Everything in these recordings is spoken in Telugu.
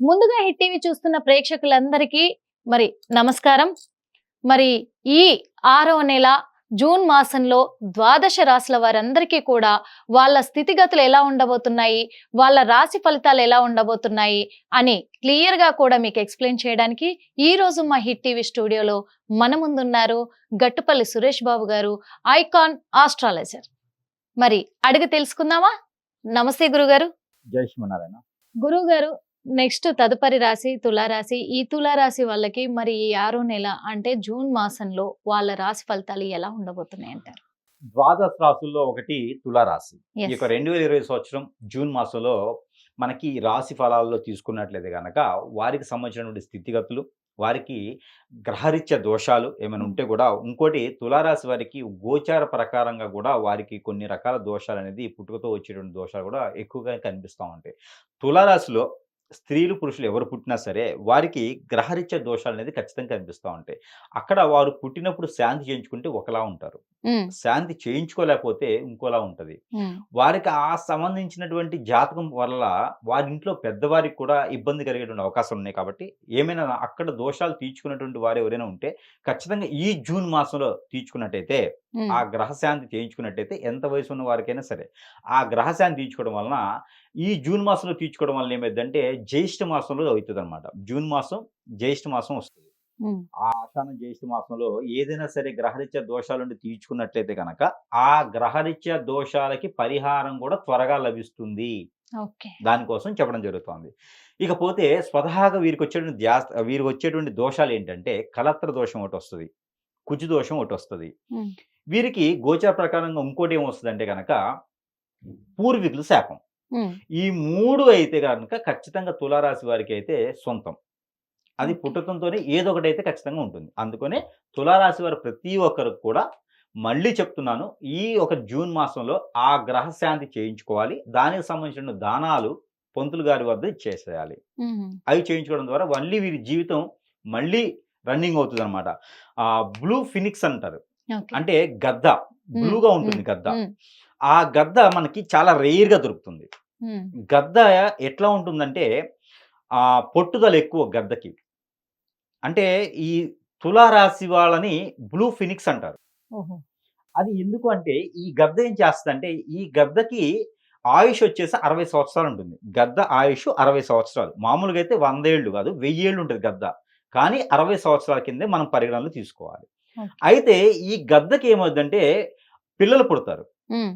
ముందుగా హిట్ టీవీ చూస్తున్న ప్రేక్షకులందరికీ మరి నమస్కారం. మరి ఈ 6వ నెల జూన్ మాసంలో ద్వాదశ రాశుల వారందరికీ కూడా వాళ్ళ స్థితిగతులు ఎలా ఉండబోతున్నాయి, వాళ్ళ రాశి ఫలితాలు ఎలా ఉండబోతున్నాయి అని క్లియర్ గా కూడా మీకు ఎక్స్ప్లెయిన్ చేయడానికి ఈ రోజు మా హిట్ టీవీ స్టూడియోలో మన ముందున్నారు గట్టుపల్లి సురేష్ బాబు గారు, ఐకాన్ ఆస్ట్రాలజర్. మరి అడిగి తెలుసుకుందామా? నమస్తే గురుగారు. జై శ్రీమన్నారాయణ. గురువు గారు, నెక్స్ట్ తదుపరి రాశి తులారాశి. ఈ తులారాశి వాళ్ళకి మరి ఈ 6వ నెల అంటే జూన్ మాసంలో వాళ్ళ రాశి ఫలితాలు ఎలా ఉండబోతున్నాయి అంటారు? ద్వాదశ రాశుల్లో ఒకటి తులారాశి. ఈ Yes. యొక్క 2020 సంవత్సరం జూన్ మాసంలో మనకి రాశి ఫలాల్లో తీసుకున్నట్లయితే కనుక వారికి సంబంధించినటువంటి స్థితిగతులు, వారికి గ్రహరీత్యా దోషాలు ఏమైనా ఉంటే కూడా, ఇంకోటి తులారాశి వారికి గోచార ప్రకారంగా కూడా వారికి కొన్ని రకాల దోషాలు అనేది పుట్టుకతో వచ్చేటువంటి దోషాలు కూడా ఎక్కువగా కనిపిస్తూ ఉంటాయి. తులారాశిలో స్త్రీలు పురుషులు ఎవరు పుట్టినా సరే వారికి గ్రహరీత్యా దోషాలు అనేది ఖచ్చితంగా కనిపిస్తూ ఉంటాయి. అక్కడ వారు పుట్టినప్పుడు శాంతి చేయించుకుంటే ఒకలా ఉంటారు, ఉమ్, శాంతి చేయించుకోలేకపోతే ఇంకోలా ఉంటుంది. ఉమ్, వారికి ఆ సంబంధించినటువంటి జాతకం వల్ల వారి ఇంట్లో పెద్దవారికి కూడా ఇబ్బంది కలిగేటువంటి అవకాశాలు ఉన్నాయి. కాబట్టి ఏమైనా అక్కడ దోషాలు తీర్చుకున్నటువంటి వారు ఎవరైనా ఉంటే ఖచ్చితంగా ఈ జూన్ మాసంలో తీర్చుకున్నట్టయితే, ఉమ్, ఆ గ్రహశాంతి చేయించుకున్నట్టయితే ఎంత వయసు ఉన్న వారికైనా సరే ఆ గ్రహశాంతి తీర్చుకోవడం వలన, ఈ జూన్ మాసంలో తీర్చుకోవడం వలన ఏమైందంటే జ్యేష్ఠ మాసంలో అవుతుంది అనమాట. జూన్ మాసం జ్యేష్ఠ మాసం వస్తుంది. ఉమ్, ఆ ఆషాఢ జ్యేష్ఠ మాసంలో ఏదైనా సరే గ్రహరీత్యా దోషాలుండి తీర్చుకున్నట్లయితే కనుక ఆ గ్రహరీత్యా దోషాలకి పరిహారం కూడా త్వరగా లభిస్తుంది. ఓకే. దానికోసం చెప్పడం జరుగుతోంది. ఇకపోతే స్వతహాగా వీరికి వచ్చేటువంటి దోషాలు ఏంటంటే కలత్ర దోషం ఒకటి వస్తుంది, కుజు దోషం ఒకటి వస్తుంది. ఉమ్, వీరికి గోచార ప్రకారంగా ఇంకోటి ఏమొస్తుందంటే కనుక పూర్వీకుల శాపం. ఉమ్, ఈ మూడు అయితే కనుక ఖచ్చితంగా తులారాశి వారికి అయితే సొంతం. అది ఓకే. పుట్టడంతోనే ఏదో ఒకటి అయితే ఖచ్చితంగా ఉంటుంది. అందుకనే తులారాశి వారు ప్రతి ఒక్కరికి కూడా మళ్ళీ చెప్తున్నాను, ఈ ఒక జూన్ మాసంలో ఆ గ్రహశాంతి చేయించుకోవాలి. దానికి సంబంధించిన దానాలు పంతులు గారి వద్ద ఇచ్చేసేయాలి. ఉమ్, అవి చేయించుకోవడం ద్వారా మళ్ళీ వీరి జీవితం మళ్ళీ రన్నింగ్ అవుతుందనమాట. బ్లూ ఫినిక్స్ అంటారు. ఓకే. అంటే గద్ద బ్లూగా ఉంటుంది గద్ద. ఉమ్, ఆ గద్ద మనకి చాలా రేర్‌గా దొరుకుతుంది. ఉమ్, గద్ద ఎట్లా ఉంటుందంటే పట్టుదల ఎక్కువ గద్దకి. అంటే ఈ తులారాశి వాళ్ళని బ్లూ ఫినిక్స్ అంటారు. ఓహో. అది ఎందుకు అంటే ఈ గద్ద ఏం చేస్తదంటే, ఈ గద్దకి ఆయుష్ వచ్చేసి 60 సంవత్సరాలు ఉంటుంది. గద్ద ఆయుష్ 60 సంవత్సరాలు. మామూలుగా అయితే 100 ఏళ్ళు కాదు, 1000 ఏళ్ళు ఉంటది గద్ద. కానీ 60 సంవత్సరాల కిందే మనం పరిగణనలో తీసుకోవాలి. ఓకే. అయితే ఈ గద్దకి ఏమవుద్దంటే పిల్లలు పుడతారు. ఉమ్,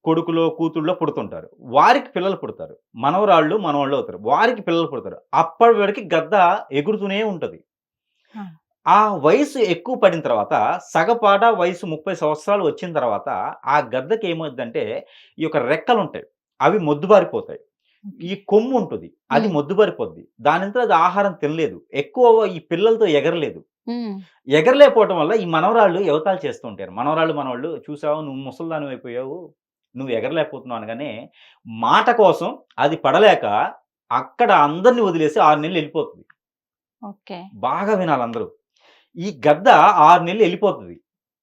కొడుకులో, కూతుళ్ళో పుడుతుంటారు. వారికి పిల్లలు పుడతారు. మనవరాళ్ళు, మనవళ్ళు అవుతారు. వారికి పిల్లలు పుడతారు. అప్పటి వరకి గద్ద ఎగురుతూనే ఉంటది. ఆ, ఆ వయసు ఎక్కువ పడిన తర్వాత, సగపాట వయసు 30 సంవత్సరాలు వచ్చిన తర్వాత ఆ గద్దకి ఏమవుద్దంటే ఈ యొక్క రెక్కలుంటాయి, అవి మొద్దుబారిపోతాయి. ఈ కొమ్ము ఉంటది, అది ఉమ్, మొద్దుబారిపోద్ది. దానంతట అది ఆహారం తినలేదు. ఎక్కువ ఈ పిల్లలతో ఎగరలేదు. ఉమ్, ఎగరలేకపోవటం వల్ల ఈ మనవరాళ్ళు ఎగతాళి చేస్తూ ఉంటారు. మనవరాళ్ళు, మనవళ్ళు చూసావా నువ్వు ముసలిదానివైపోయావు, నువ్వు ఎగరలేకపోతున్నావు అనగానే, మాట కోసం అది పడలేక అక్కడ అందరిని వదిలేసి 6 నెలలు ఎళ్ళిపోతది. ఓకే. బాగా వినాలి అందరూ. ఈ గద్ద 6 నెలలు ఎళ్ళిపోతది.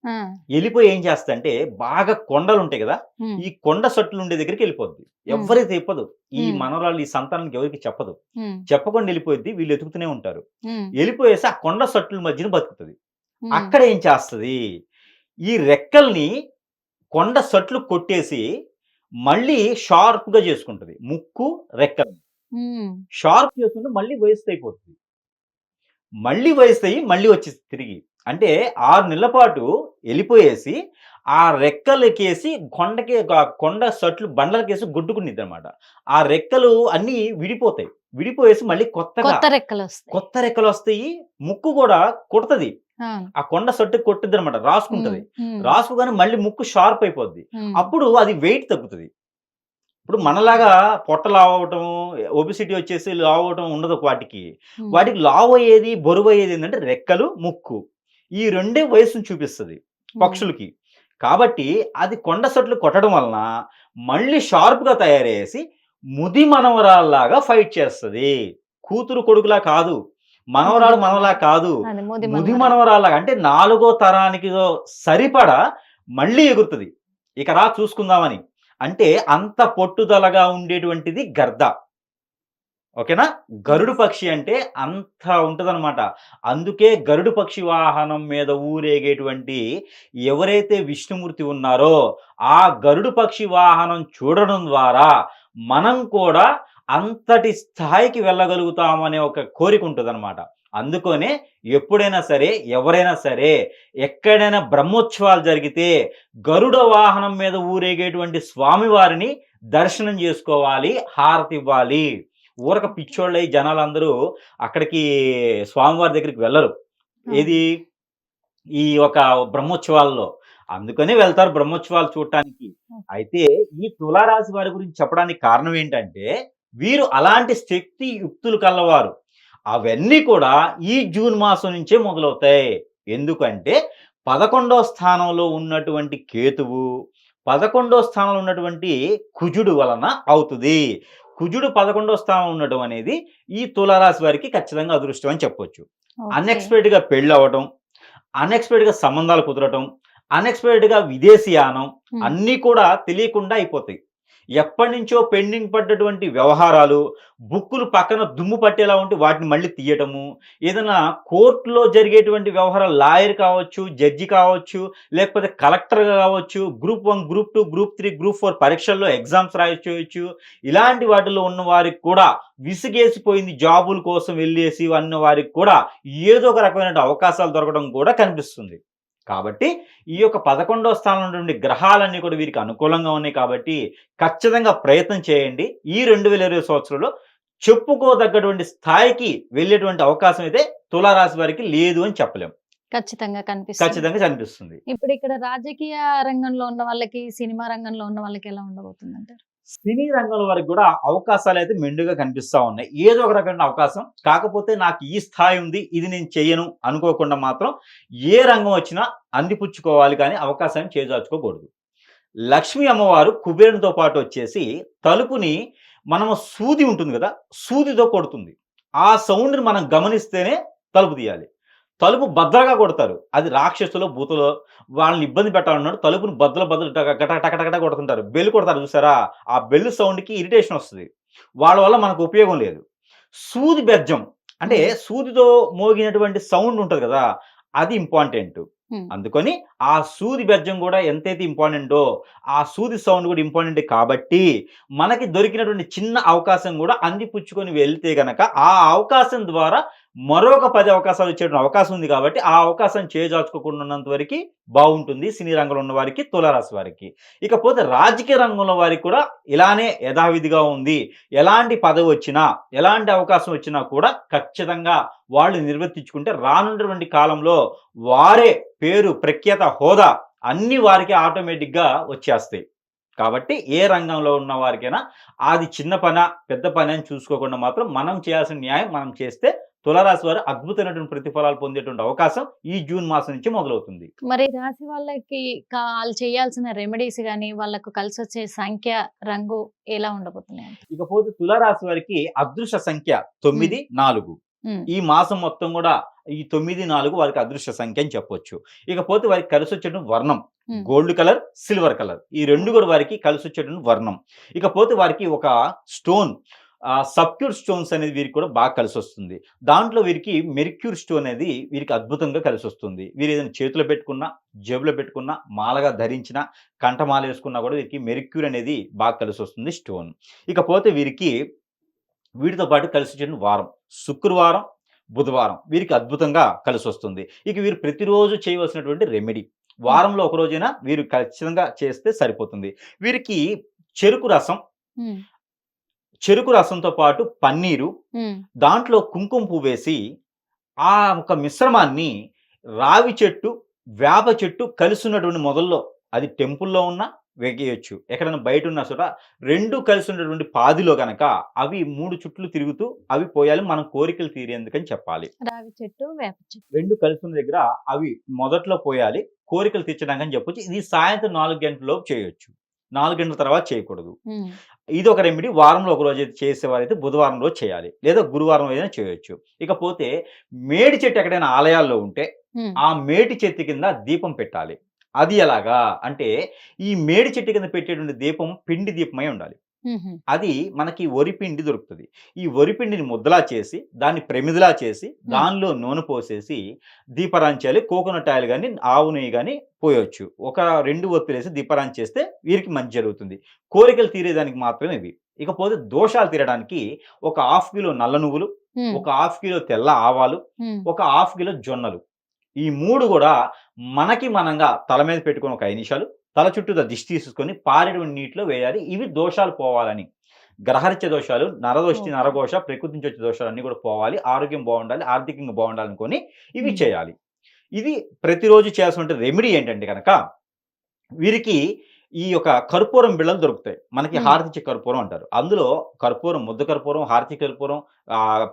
ఆ, ఎళ్ళిపోయి ఏం చేస్తదంటే బాగా కొండలుంటాయి గదా! ఉమ్, ఈ కొండ సట్టులుండే దగ్గరికి ఎళ్ళిపోద్ది. హ్మ్. ఎవ్వరికి చెప్పదు. ఈ హ్మ్. మనవరాళ్ళు, ఈ సంతానానికి ఎవరికీ చెప్పదు. ఉమ్, చెప్పకుండా ఎళ్ళిపోయిద్ది. వీళ్ళు ఎతుకుతూనే ఉంటారు. ఉమ్, ఎళ్ళిపోయేసి ఆ కొండ సట్టుల మధ్యన బతుకుతది. ఉమ్, అక్కడ ఏం చేస్తది, ఈ రెక్కల్ని కొండ సట్లు కొట్టేసి మళ్ళీ షార్ప్‌గా చేసుకుంటది. ముక్కు, రెక్కల్ని ఉమ్, షార్ప్ చేసుకుంటే మళ్ళీ వయస్సయిపోతది. మళ్ళీ వయస్సయ్యి మళ్ళీ వచ్చేసిద్ది తిరిగి. అంటే 6 నెలల పాటు ఎళ్ళిపోయేసి ఆ రెక్కలకేసి కొండ సట్లు బండలకేసి గుడ్డుకునిద్దనమాట. ఆ రెక్కలు అన్నీ విడిపోతాయి. విడిపోయేసి మళ్ళీ కొత్తగా కొత్త రెక్కలు వస్తాయి. కొత్త రెక్కలొస్తాయి. ముక్కు గూడా కుడతది. అవును. ఆ కొండ సట్టుకి కొట్టిద్దనమాట. రాసుకుంటది. ఉమ్, ఉమ్, రాసుకోగానే మళ్ళీ ముక్కు షార్ప్ అయిపోద్ది. ఉమ్, అప్పుడు అది వెయిట్ తగ్గుతది. ఇప్పుడు మనలాగా పొట్ట లావవ్వటం, ఒబెసిటీ వచ్చేసి లావవ్వటం ఉండదు వాటికి. ఉమ్, వాటికి లావయ్యేది, బరువయ్యేది ఏందంటే రెక్కలు, ముక్కు. ఈ రెండే వయస్సుని చూపిస్తది ఉమ్, పక్షులకి. కాబట్టి అది కొండ సట్లు కొట్టడం వలన మళ్ళీ షార్ప్‌గా తయారయ్యేసి ముది మనవరాల్లాగా ఫైట్ చేస్తది. కూతురు, కొడుకులా కాదు. మనవరాలు, మనవలా కాదు. అది ముది ముది మనవరాలు. మనవరాల్లాగా అంటే 4గో తరానికిదో సరిపడా మళ్ళీ ఎగురుతది. ఇక రా చూసుకుందామని. అంటే అంత పట్టుదలగా ఉండేటువంటిది గద్ద. ఓకేనా? గరుడు పక్షి అంటే అంత ఉంటదనమాట. అందుకే గరుడు పక్షి వాహనం మీద ఊరేగేటువంటి ఎవరైతే విష్ణుమూర్తి ఉన్నారో, ఆ గరుడు పక్షి వాహనం చూడడం ద్వారా మనం కూడా అంతటి స్థాయికి వెళ్ళగలుగుతామనే ఒక కోరిక ఉంటదనమాట. అందుకనే ఎప్పుడైనా సరే, ఎవరైనా సరే, ఎక్కడైనా బ్రహ్మోత్సవాలు జరిగితే గరుడ వాహనం మీద ఊరేగేటువంటి స్వామివారిని దర్శనం చేసుకోవాలి, హారతివ్వాలి. ఊరక పిచ్చోళ్ళై జనాలందరూ అక్కడికి స్వామివారి దగ్గరికి వెళ్ళరు. అవును. ఏది? ఈ ఒక బ్రహ్మోత్సవాల్లో. అందుకని వెళ్తారు బ్రహ్మోత్సవాలు చూడటానికి. అయితే ఈ తులారాశి వారి గురించి చెప్పడానికి కారణం ఏంటంటే, వీరు అలాంటి శక్తి యుక్తులు కలవారు. అవన్నీ కూడా ఈ జూన్ మాసం నుంచే మొదలవుతాయి. ఎందుకంటే 11వ స్థానంలో ఉన్నటువంటి కేతువు, 11వ స్థానంలో ఉన్నటువంటి కుజుడు వలన అవుతది. కుజుడు 11వ స్థానంలో ఉండడం అనేది ఈ తులారాశి వారికి ఖచ్చితంగా అదృష్టం అని చెప్పొచ్చు. ఓకే. అన్‌ఎక్స్‌పెక్టెడ్‌గా పెళ్ళవ్వటం, అన్‌ఎక్స్‌పెక్టెడ్‌గా సంబంధాలు కుదరటం, అన్‌ఎక్స్‌పెక్టెడ్‌గా విదేశీయానం హ్మ్. అన్నీ కూడా తెలియకుండా అయిపోతాయి. ఎప్పటినుంచో పెండింగ్ పడ్డటువంటి వ్యవహారాలు, బుక్కులు పక్కన దుమ్ము పట్టేలా ఉంటే వాటిని మళ్ళీ తీయటము, ఏదైనా కోర్ట్‌లో జరిగేటువంటి వ్యవహారాలు లాయర్ కావచ్చు, జడ్జి కావచ్చు, లేకపోతే కలెక్టర్ కావచ్చు, గ్రూప్ 1, గ్రూప్ 2, గ్రూప్ 3, గ్రూప్ 4 పరీక్షల్లో ఎగ్జామ్స్ రాయొచ్చు. ఇలాంటి వాటిలో ఉన్న వారికి కూడా విసిగేసిపోయింది జాబుల కోసం వెళ్ళేసి అన్న వారికి కూడా ఏదో ఒక రకమైన అవకాశాలు దొరకడం కూడా కనిపిస్తుంది. కాబట్టి ఈ యొక్క 11వ స్థానంలో నుండి గ్రహాలన్నీ కూడా వీరికి అనుకూలంగా ఉన్నాయి కాబట్టి ఖచ్చితంగా ప్రయత్నం చేయండి. ఈ 2020 సంవత్సరంలో చెప్పుకోదగ్గటువంటి స్థాయికి వెళ్ళేటువంటి అవకాశం అయితే తులారాశి వారికి లేదు అని చెప్పలేం. ఖచ్చితంగా కనిపిస్తుంది. ఖచ్చితంగా కనిపిస్తుంది. ఇప్పుడు ఇక్కడ రాజకీయ రంగంలో ఉన్న వాళ్ళకి, సినిమా రంగంలో ఉన్న వాళ్ళకి ఎలా ఉండబోతుందంటారు? సినీ రంగంలో వారికి కూడా అవకాశాలైతే మెండుగా కనిపిస్తా ఉన్నాయి. ఏదో ఒక రకమైన అవకాశం. కాకపోతే నాకు ఈ స్థాయి ఉంది, ఇది నేను చెయ్యను అనుకోకుండా మాత్రం ఏ రంగం వచ్చినా అందిపుచ్చుకోవాలి కానీ అవకాశాన్ని చేజార్చుకోకూడదు. లక్ష్మీ అమ్మవారు కుబేరునితో పాటు వచ్చేసి తలుపుని మనము సూది ఉంటుంది గదా! సూదితో కొడుతుంది. ఆ సౌండ్‌ని మనం గమనిస్తేనే తలుపు తీయాలి. తలుపు బద్దలుగా కొడతారు. అది రాక్షసులో, భూతులో వాళ్ళని ఇబ్బంది పెట్టాలన్నట్టు తలుపుని బద్దలు బద్దలు టక టక టక టక కొడుతుంటారు. బెల్ కొడతారు చూసారా? ఆ బెల్ సౌండ్‌కి ఇరిటేషన్ వస్తది. వాళ్ళ వల్ల మనకు ఉపయోగం లేదు. సూది బెజ్జం అంటే హ్మ్. సూదితో మోగినటువంటి సౌండ్ ఉంటది గదా! అది ఇంపార్టెంటు. హ్మ్. అందుకని ఆ సూది బెజ్జం గూడా ఎంతైతే ఇంపార్టెంటో, ఆ సూది సౌండ్ గూడా ఇంపార్టెంటే కాబట్టి, మనకి దొరికినటువంటి చిన్న అవకాశం గూడా అందిపుచ్చుకొని వెళ్తే గనక, ఆ అవకాశం ద్వారా మరొక 10 అవకాశాలు వచ్చేటువంటి అవకాశం ఉంది కాబట్టి, ఆ అవకాశం చేజార్చుకోకుండా ఉన్నంత వరకి బావుంటుంది సినీ రంగంలో ఉన్న వారికి, తులారాశి వారికి. ఇకపోతే రాజకీయ రంగంలో వారికి కూడా ఇలానే యథావిధిగా ఉంది. ఎలాంటి పదవొచ్చినా, ఎలాంటి అవకాశం వచ్చినా కూడా ఖచ్చితంగా వాళ్ళు నిర్వర్తించుకుంటే రానున్నటువంటి కాలంలో వారే పేరు, ప్రఖ్యాత, హోదా అన్నీ వారికి ఆటోమేటిక్‌గా వచ్చేస్తాయి. కాబట్టి ఏ రంగంలో ఉన్న వారికైనా అది చిన్న పనా, పెద్ద పనా అని చూసుకోకుండా మాత్రం మనం చేయాల్సిన న్యాయం మనం చేస్తే తులారాశి వారు అద్భుతమైనటువంటి ప్రతిఫలాలు పొందేటువంటి అవకాశం ఈ జూన్ మాసం నుంచి మొదలవుతుంది. మరి రాశి వాళ్ళకి ఆళ్ళు చేయాల్సిన రెమెడీస్ గాని, వాళ్ళకు కలిసొచ్చే సంఖ్య, రంగు ఎలా ఉండబోతున్నాయండి? ఇకపోతే తులారాశి వారికి అదృష్ట సంఖ్య హ్మ్. 9, 4. హ్మ్. ఈ మాసం మొత్తం గూడా ఈ 9, 4 వారికి అదృష్ట సంఖ్య అని చెప్పొచ్చు. ఇకపోతే వారికి కలిసొచ్చేటువంటి వర్ణం హ్మ్. Gold colour, silver colour. ఈ 2 ఓకే. గూడా వారికి కలిసొచ్చేటువంటి వర్ణం. ఇకపోతే వారికి ఒక స్టోన్ సబ్‌క్యూర్ స్టోన్స్ అనేది వీరికి కూడా బాగా కలిసొస్తుంది. దాంట్లో వీరికి మెర్క్యూర్ స్టోన్ అనేది వీరికి అద్భుతంగా కలిసొస్తుంది. వీరేదైనా చేతిలో పెట్టుకున్నా, జేబులో పెట్టుకున్నా, మాలగా ధరించినా, కంఠమాలేసుకున్నా గూడా వీరికి మెర్క్యూర్ అనేది బాగా కలిసొస్తుంది స్టోన్. ఇకపోతే వీటితో పాటు కలిసొచ్చేటువంటి వారం. శుక్రవారం, బుధవారం వీరికి అద్భుతంగా కలిసొస్తుంది. ఇక వీరు ప్రతిరోజు చేయవలసినటువంటి రెమెడీ. హ్మ్. వారంలో ఒక రోజైనా వీరు ఖచ్చితంగా చేస్తే సరిపోతుంది. వీరికి చెరుకు రసం, హ్మ్. చెరుకు రసంతో పాటు పన్నీరు, హ్మ్. దాంట్లో కుంకుమ పువ్వేసి, ఆ ఒక మిశ్రమాన్ని రావి చెట్టు, వేప చెట్టు కలిసున్నటువంటి మొదల్లో అది టెంపుల్‌లో ఉన్నా వెగేయొచ్చు. ఎక్కడైనా బయటున్న చోట 2 కలిసున్నటువంటి పాదిలో గనక అవి 3 చుట్లు తిరుగుతూ అవి పోయాలి. మన కోరికలు తీరేందుకని చెప్పాలి. రావి చెట్టు, వేప చెట్టు. 2 కలిసున్న దగ్గర అవి మొదట్లో పోయాలి. కోరికలు తీర్చడానికని చెప్పొచ్చు. ఇది సాయంత్రం 4 గంటలలోపు చేయొచ్చు. 4 గంటల తర్వాత చేయకూడదు. హ్మ్. ఇదొక రెమెడీ. వారంలో ఒక రోజైతే చేసేవారైతే బుధవారం రోజు చేయాలి. లేదా గురువారం అయినా చేయొచ్చు. ఇకపోతే మేడి చెట్టు ఎక్కడైనా ఆలయాల్లో ఉంటే, హ్మ్. ఆ మేడి చెట్టు కింద దీపం పెట్టాలి. అది ఎలాగా? అంటే ఈ మేడి చెట్టు కింద పెట్టేటువంటి దీపం పిండి దీపమై ఉండాలి. అది మనకి వరిపిండి దొరుకుతుంది. ఈ వరిపిండిని ముద్దలా చేసి, దాన్ని ప్రమిదలా చేసి, దానిలో నూనె పోసేసి దీపారాధన చేయాలి. కోకోనట్ ఆయిల్ గాని, ఆవు నెయ్యి గాని పోయొచ్చు. ఒక 2 ఒత్తులేసి దీపారాధన చేస్తే వీరికి మంచి జరుగుతుంది. కోరికలు తీరేదానికి మాత్రమే ఇవి. ఇకపోతే దోషాలు తీరడానికి ఒక 1/2 కిలో నల్ల నువ్వులు, ఒక 1/2 కిలో తెల్ల ఆవాలు, ఒక 1/2 కిలో జొన్నలు. ఈ 3 కూడా మనకి మనంగా తల మీద పెట్టుకొని ఒక 5 నిమిషాలు తల చుట్టూ దిష్టి తీసుకొని పారేటువంటి నీటిలో వేయాలి. ఇవి దోషాలు పోవాలని. గ్రహరీత్య దోషాలు, నరదోష్టి, నరఘోష, ప్రకృతి నుంచి వచ్చే దోషాలు అన్నీ కూడా పోవాలి. ఆరోగ్యం బాగుండాలి, ఆర్థికంగా బాగుండాలనుకొని ఇవి చేయాలి. ఇది ప్రతిరోజు చేయాల్సిన రెమెడీ ఏంటంటే కనుక వీరికి ఈ యొక్క కర్పూరం బిళ్ళలు దొరుకుతాయి. మనకి హారతిచ్చే కర్పూరం అంటారు. అందులో కర్పూరం, ముద్ద కర్పూరం, హారతి కర్పూరం,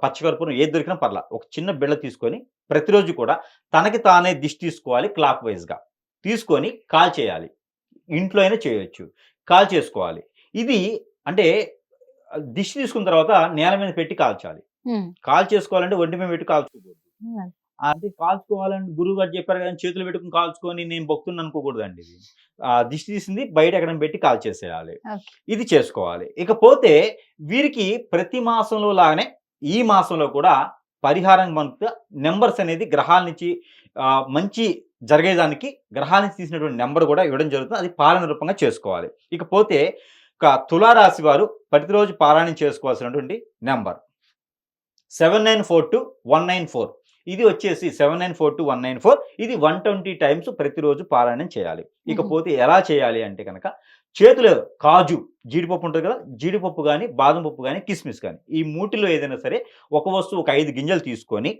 పచ్చ కర్పూరం ఏది దొరికినా పర్లా. ఒక చిన్న బిళ్ళ తీసుకొని ప్రతిరోజు కూడా తనకి తానే దిష్టి తీసుకోవాలి. క్లాక్ వైజ్గా తీసుకొని కాల్ చేయాలి. ఇంట్లో అయినా చేయొచ్చు. కాల్ చేసుకోవాలి. ఇది అంటే దిష్టి తీసుకున్న తర్వాత నేల మీద పెట్టి కాల్చాలి. కాల్ చేసుకోవాలంటే ఒంటి మీద పెట్టి కాల్చుకోకూడదు. అంటే కాల్చుకోవాలంటే గురువు గారు చెప్పారు కదా, చేతులు పెట్టుకుని కాల్చుకొని నేను భక్తుని అనుకోకూడదండి. ఇది దిష్టి తీసింది బయట ఎక్కడ పెట్టి కాల్చేసేయాలి. ఇది చేసుకోవాలి. ఇకపోతే వీరికి ప్రతి మాసంలో లాగానే ఈ మాసంలో కూడా పరిహారం మనకు నెంబర్స్ అనేది గ్రహాల నుంచి మంచి జరిగేదానికి గ్రహాల నుంచి తీసినటువంటి నెంబర్ కూడా ఇవ్వడం జరుగుతుంది. అది పాలన రూపంగా చేసుకోవాలి. ఇకపోతే తులారాశి వారు ప్రతిరోజు పారాయణం చేసుకోవాల్సినటువంటి నెంబర్ 7942-194. ఇది వచ్చేసి 7942-194. ఇది 120 టైమ్స్ ప్రతిరోజు పారాయణం చేయాలి. ఇకపోతే ఎలా చేయాలి అంటే కనుక చేతులు కాజు, జీడిపప్పు ఉంటుంది కదా, జీడిపప్పు కానీ, బాదం పప్పు కానీ, కిస్మిస్ కానీ, ఈ మూటిలో ఏదైనా సరే ఒక వస్తువు, ఒక 5 గింజలు తీసుకొని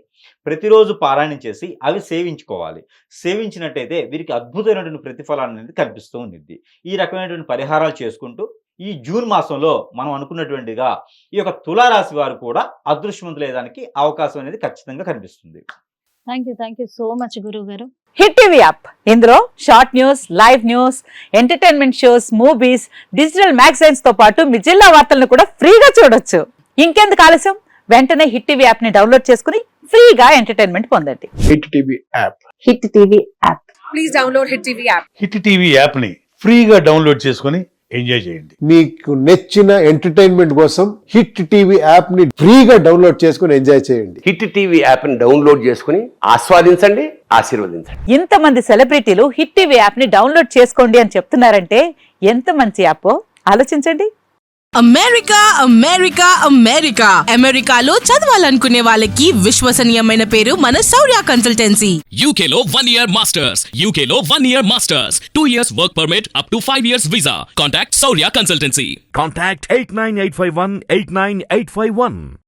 ప్రతిరోజు పారాయణం చేసి అవి సేవించుకోవాలి. సేవించినట్టయితే వీరికి అద్భుతమైనటువంటి ప్రతిఫలాన్ని అనేది కనిపిస్తూ ఉంది. ఈ రకమైనటువంటి పరిహారాలు చేసుకుంటూ ఈ జూన్ మాసంలో మనం అనుకున్నటువంటిగా ఈ యొక్క తులారాశి వారు కూడా అదృష్టవంతులయ్యేదానికి అవకాశం అనేది ఖచ్చితంగా కనిపిస్తుంది. థ్యాంక్ యూ సో మచ్ గురువు గారు. హిట్ టీవీ యాప్, ఇందులో short news, live news, entertainment shows, movies, digital magazines తో పాటు మీ జిల్లా వార్తలను కూడా ఫ్రీగా చూడొచ్చు. ఇంకెందుకు ఆలస్యం, వెంటనే హిట్ టీవీ యాప్ ని డౌన్లోడ్ చేసుకుని ఫ్రీగా ఎంటర్టైన్మెంట్ పొందండి. Hit TV app. Hit TV app. Please download hit TV app. Hit TV app ని ఫ్రీగా డౌన్లోడ్ చేసుకొని ఎంజాయ్ చేయండి. మీకు నచ్చిన ఎంటర్టైన్మెంట్ కోసం హిట్ టీవీ యాప్ ని ఫ్రీగా డౌన్లోడ్ చేసుకుని ఎంజాయ్ చేయండి. హిట్ టీవీ యాప్ ని డౌన్లోడ్ చేసుకుని ఆస్వాదించండి, ఆశీర్వదించండి. ఇంతమంది సెలబ్రిటీలు హిట్ టీవీ యాప్ ని డౌన్లోడ్ చేసుకోండి అని చెప్తున్నారంటే ఎంత మంచి యాప్ ఆలోచించండి. అమెరికా అమెరికా అమెరికా అమెరికాలో చదవాలనుకునే వాళ్ళకి విశ్వసనీయమైన పేరు మన శౌర్య కన్సల్టెన్సీ. UK లో 1 year masters. UK లో 1 year masters. 2 years work permit up to 5 years visa. Contact Saurya Consultancy. Contact 89851 89851.